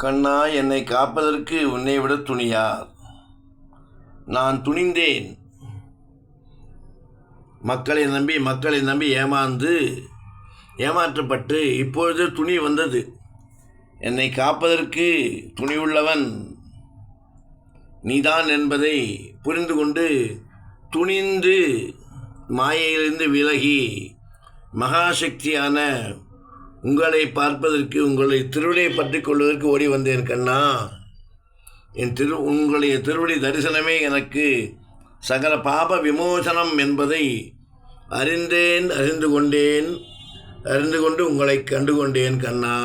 கண்ணா, என்னை காப்பதற்கு உன்னை விட துணியார்? நான் துணிந்தேன். மக்களை நம்பி ஏமாற்றப்பட்டு இப்பொழுது துணி வந்தது. என்னை காப்பதற்கு துணிவுள்ளவன் நீதான் என்பதை புரிந்து கொண்டு துணிந்து மாயையிலிருந்து விலகி மகாசக்தியான உங்களை பார்ப்பதற்கு, உங்களை திருவடியை பற்றி கொள்வதற்கு ஓடி வந்தேன் கண்ணா. உங்களுடைய திருவடி தரிசனமே எனக்கு சகல பாப விமோசனம் என்பதை அறிந்து கொண்டு உங்களை கண்டுகொண்டேன் கண்ணா.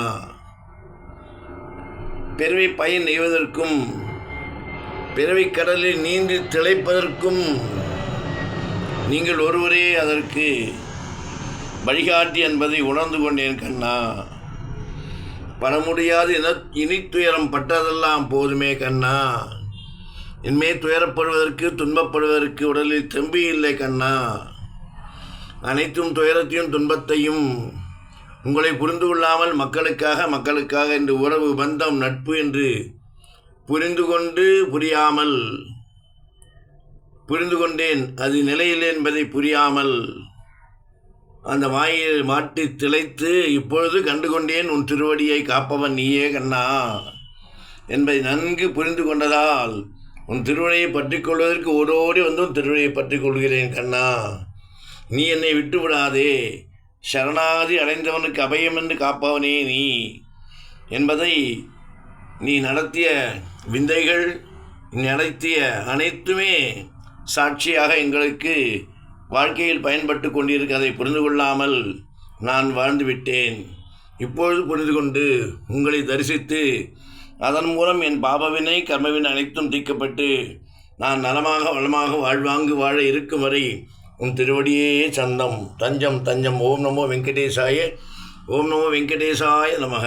பிறவி பயன் நெய்வதற்கும் பிறவி கடலில் நீந்தி திளைப்பதற்கும் நீங்கள் ஒருவரே அதற்கு வழிகாட்டி என்பதை உணர்ந்து கொண்டேன் கண்ணா. பட முடியாது இனித்துயரம் பட்டதெல்லாம் போதுமே கண்ணா. இனிமே துயரப்படுவதற்கு துன்பப்படுவதற்கு உடலில் தெம்பு இல்லை கண்ணா. அனைத்தும் துயரத்தையும் துன்பத்தையும் உங்களை புரிந்து கொள்ளாமல் மக்களுக்காக என்று உறவு பந்தம் நட்பு என்று புரிந்து கொண்டேன். அது நிலையில்லை என்பதை புரியாமல் அந்த மாயையில் மாட்டி திளைத்து இப்பொழுது கண்டுகொண்டேன். உன் திருவடியை காப்பவன் நீயே கண்ணா என்பதை நன்கு புரிந்து கொண்டதால் உன் திருவடியை பற்றி கொள்வதற்கு ஓடோடி வந்து உன் திருவடியை பற்றி கொள்கிறேன் கண்ணா. நீ என்னை விட்டு விடாதே. சரணாகதி அடைந்தவனுக்கு அபயம் என்று காப்பவனே நீ என்பதை நீ நடத்திய விந்தைகள், நீ நடத்திய அனைத்துமே சாட்சியாக எங்களுக்கு வாழ்க்கையில் பயன்பட்டு கொண்டிருக்கிறதை புரிந்து கொள்ளாமல் நான் வாழ்ந்து விட்டேன். இப்பொழுது புரிந்து கொண்டு உங்களை தரிசித்து அதன் மூலம் என் பாபவினை கர்மவினை அனைத்தும் தீர்க்கப்பட்டு நான் நலமாக வளமாக வாழ்வாங்கு வாழ இருக்கும் வரை உன் திருவடியே சந்தம் தஞ்சம். ஓம் நமோ வெங்கடேசாய நமக.